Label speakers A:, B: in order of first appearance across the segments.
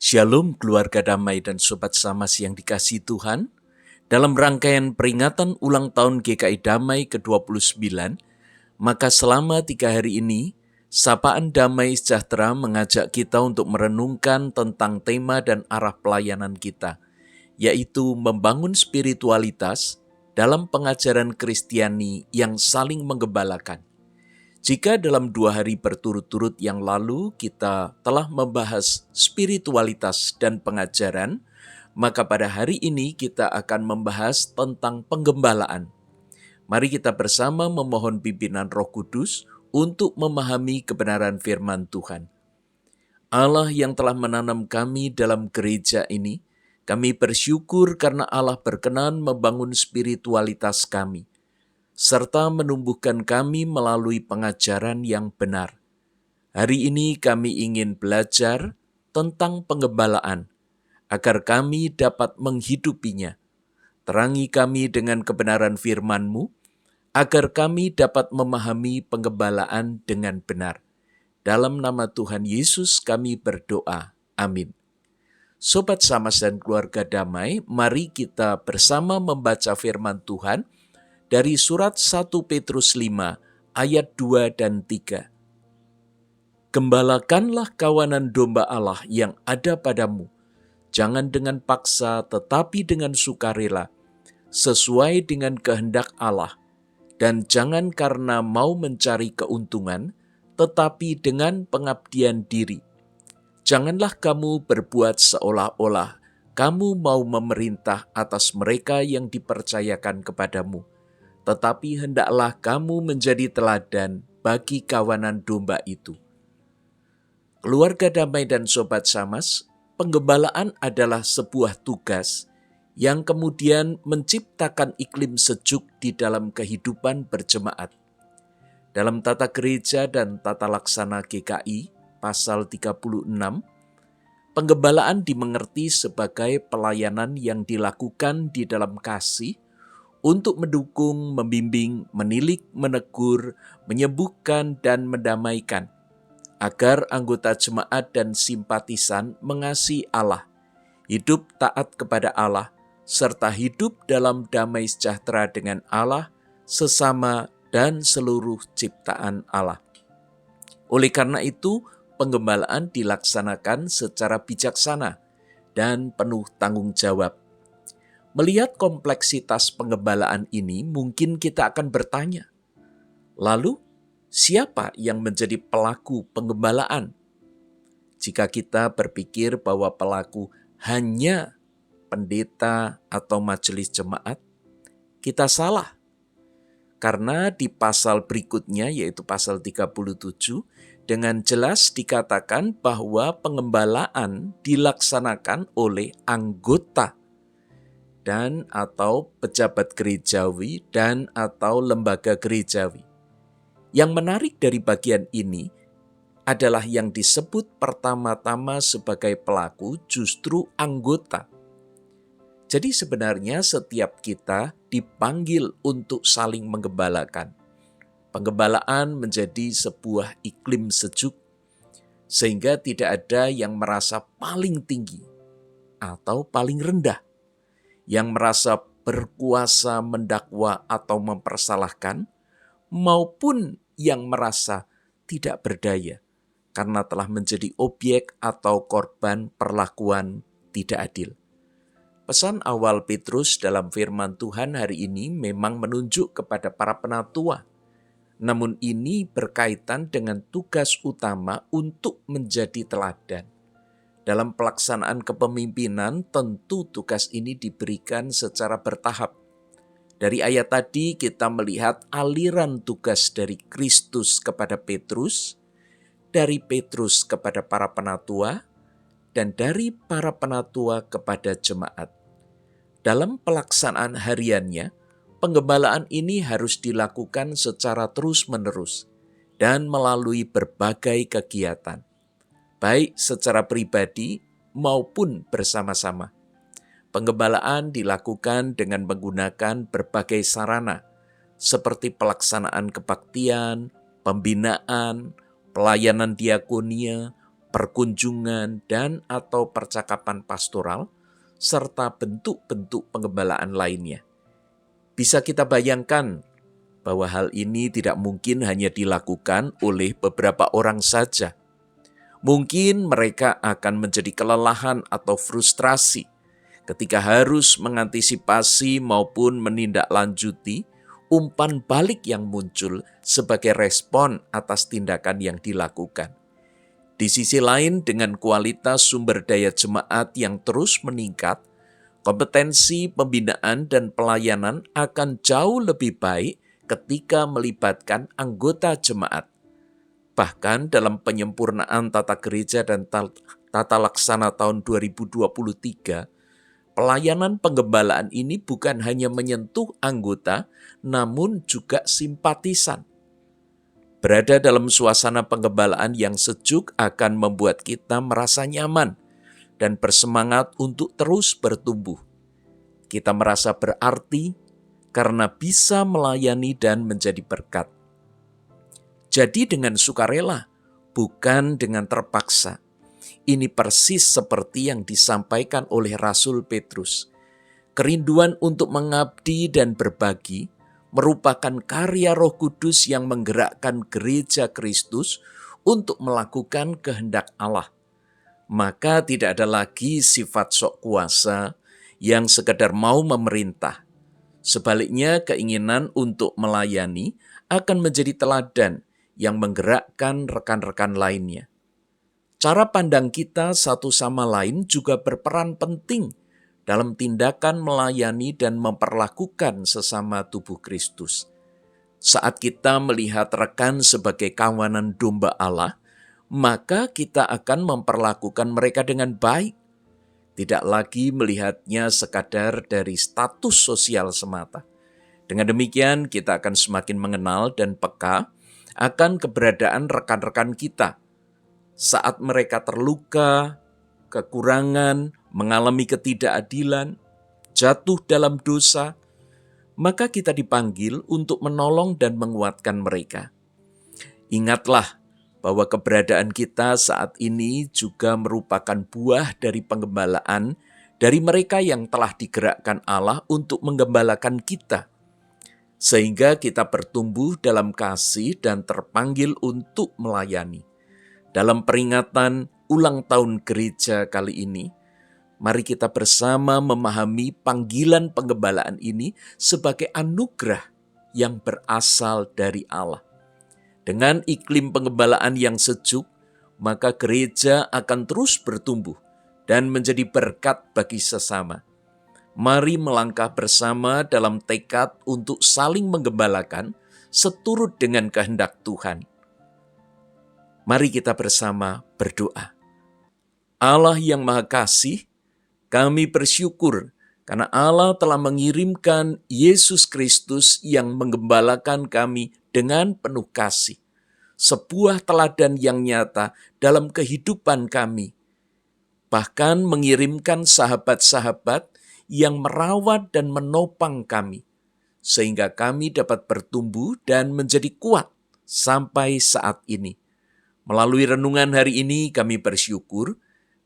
A: Shalom keluarga damai dan sobat Samas yang dikasihi Tuhan. Dalam rangkaian peringatan ulang tahun GKI Damai ke-29, maka selama 3 hari ini, Sapaan Damai Sejahtera mengajak kita untuk merenungkan tentang tema dan arah pelayanan kita, yaitu membangun spiritualitas dalam pengajaran Kristiani yang saling menggembalakan. Jika dalam 2 hari berturut-turut yang lalu kita telah membahas spiritualitas dan pengajaran, maka pada hari ini kita akan membahas tentang penggembalaan. Mari kita bersama memohon pimpinan Roh Kudus untuk memahami kebenaran firman Tuhan. Allah yang telah menanam kami dalam gereja ini, kami bersyukur karena Allah berkenan membangun spiritualitas kami, serta menumbuhkan kami melalui pengajaran yang benar. Hari ini kami ingin belajar tentang penggembalaan, agar kami dapat menghidupinya. Terangi kami dengan kebenaran firman-Mu, agar kami dapat memahami penggembalaan dengan benar. Dalam nama Tuhan Yesus kami berdoa. Amin. Sobat Samas dan keluarga damai, mari kita bersama membaca firman Tuhan dari surat 1 Petrus 5 ayat 2 dan 3. Gembalakanlah kawanan domba Allah yang ada padamu, jangan dengan paksa tetapi dengan sukarela, sesuai dengan kehendak Allah, dan jangan karena mau mencari keuntungan, tetapi dengan pengabdian diri. Janganlah kamu berbuat seolah-olah kamu mau memerintah atas mereka yang dipercayakan kepadamu, tetapi hendaklah kamu menjadi teladan bagi kawanan domba itu. Keluarga damai dan sobat Samas, penggembalaan adalah sebuah tugas yang kemudian menciptakan iklim sejuk di dalam kehidupan berjemaat. Dalam tata gereja dan tata laksana GKI, pasal 36, penggembalaan dimengerti sebagai pelayanan yang dilakukan di dalam kasih, untuk mendukung, membimbing, menilik, menegur, menyembuhkan, dan mendamaikan, agar anggota jemaat dan simpatisan mengasihi Allah, hidup taat kepada Allah, serta hidup dalam damai sejahtera dengan Allah, sesama, dan seluruh ciptaan Allah. Oleh karena itu, penggembalaan dilaksanakan secara bijaksana dan penuh tanggung jawab. Melihat kompleksitas penggembalaan ini, mungkin kita akan bertanya, lalu siapa yang menjadi pelaku penggembalaan? Jika kita berpikir bahwa pelaku hanya pendeta atau majelis jemaat, kita salah. Karena di pasal berikutnya, yaitu pasal 37, dengan jelas dikatakan bahwa penggembalaan dilaksanakan oleh anggota dan atau pejabat gerejawi dan atau lembaga gerejawi. Yang menarik dari bagian ini adalah yang disebut pertama-tama sebagai pelaku justru anggota. Jadi sebenarnya setiap kita dipanggil untuk saling menggembalakan. Penggembalaan menjadi sebuah iklim sejuk, sehingga tidak ada yang merasa paling tinggi atau paling rendah, yang merasa berkuasa mendakwa atau mempersalahkan, maupun yang merasa tidak berdaya karena telah menjadi objek atau korban perlakuan tidak adil. Pesan awal Petrus dalam firman Tuhan hari ini memang menunjuk kepada para penatua, namun ini berkaitan dengan tugas utama untuk menjadi teladan. Dalam pelaksanaan kepemimpinan, tentu tugas ini diberikan secara bertahap. Dari ayat tadi kita melihat aliran tugas dari Kristus kepada Petrus, dari Petrus kepada para penatua, dan dari para penatua kepada jemaat. Dalam pelaksanaan hariannya, penggembalaan ini harus dilakukan secara terus-menerus dan melalui berbagai kegiatan, baik secara pribadi maupun bersama-sama. Penggembalaan dilakukan dengan menggunakan berbagai sarana, seperti pelaksanaan kebaktian, pembinaan, pelayanan diakonia, perkunjungan, dan atau percakapan pastoral, serta bentuk-bentuk penggembalaan lainnya. Bisa kita bayangkan bahwa hal ini tidak mungkin hanya dilakukan oleh beberapa orang saja. Mungkin mereka akan menjadi kelelahan atau frustrasi ketika harus mengantisipasi maupun menindaklanjuti umpan balik yang muncul sebagai respon atas tindakan yang dilakukan. Di sisi lain, dengan kualitas sumber daya jemaat yang terus meningkat, kompetensi pembinaan dan pelayanan akan jauh lebih baik ketika melibatkan anggota jemaat. Bahkan dalam penyempurnaan tata gereja dan tata laksana tahun 2023, pelayanan penggembalaan ini bukan hanya menyentuh anggota, namun juga simpatisan. Berada dalam suasana penggembalaan yang sejuk akan membuat kita merasa nyaman dan bersemangat untuk terus bertumbuh. Kita merasa berarti karena bisa melayani dan menjadi berkat. Jadi dengan sukarela, bukan dengan terpaksa. Ini persis seperti yang disampaikan oleh Rasul Petrus. Kerinduan untuk mengabdi dan berbagi merupakan karya Roh Kudus yang menggerakkan gereja Kristus untuk melakukan kehendak Allah. Maka tidak ada lagi sifat sok kuasa yang sekedar mau memerintah. Sebaliknya, keinginan untuk melayani akan menjadi teladan yang menggerakkan rekan-rekan lainnya. Cara pandang kita satu sama lain juga berperan penting dalam tindakan melayani dan memperlakukan sesama tubuh Kristus. Saat kita melihat rekan sebagai kawanan domba Allah, maka kita akan memperlakukan mereka dengan baik. Tidak lagi melihatnya sekadar dari status sosial semata. Dengan demikian, kita akan semakin mengenal dan peka akan keberadaan rekan-rekan kita. Saat mereka terluka, kekurangan, mengalami ketidakadilan, jatuh dalam dosa, maka kita dipanggil untuk menolong dan menguatkan mereka. Ingatlah bahwa keberadaan kita saat ini juga merupakan buah dari penggembalaan dari mereka yang telah digerakkan Allah untuk menggembalakan kita, sehingga kita bertumbuh dalam kasih dan terpanggil untuk melayani. Dalam peringatan ulang tahun gereja kali ini, mari kita bersama memahami panggilan penggembalaan ini sebagai anugerah yang berasal dari Allah. Dengan iklim penggembalaan yang sejuk, maka gereja akan terus bertumbuh dan menjadi berkat bagi sesama. Mari melangkah bersama dalam tekad untuk saling menggembalakan seturut dengan kehendak Tuhan. Mari kita bersama berdoa. Allah yang Maha Kasih, kami bersyukur karena Allah telah mengirimkan Yesus Kristus yang menggembalakan kami dengan penuh kasih. Sebuah teladan yang nyata dalam kehidupan kami. Bahkan mengirimkan sahabat-sahabat yang merawat dan menopang kami, sehingga kami dapat bertumbuh dan menjadi kuat sampai saat ini. Melalui renungan hari ini kami bersyukur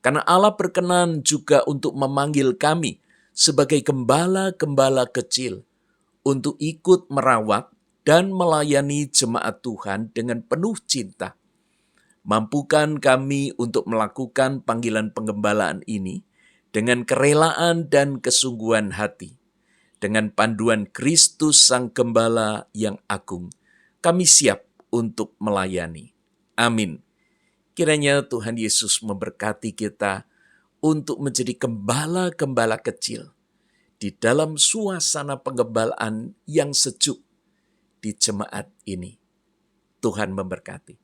A: karena Allah berkenan juga untuk memanggil kami sebagai gembala-gembala kecil untuk ikut merawat dan melayani jemaat Tuhan dengan penuh cinta. Mampukan kami untuk melakukan panggilan penggembalaan ini dengan kerelaan dan kesungguhan hati. Dengan panduan Kristus Sang Gembala yang agung, kami siap untuk melayani. Amin. Kiranya Tuhan Yesus memberkati kita untuk menjadi gembala-gembala kecil di dalam suasana penggembalaan yang sejuk di jemaat ini. Tuhan memberkati.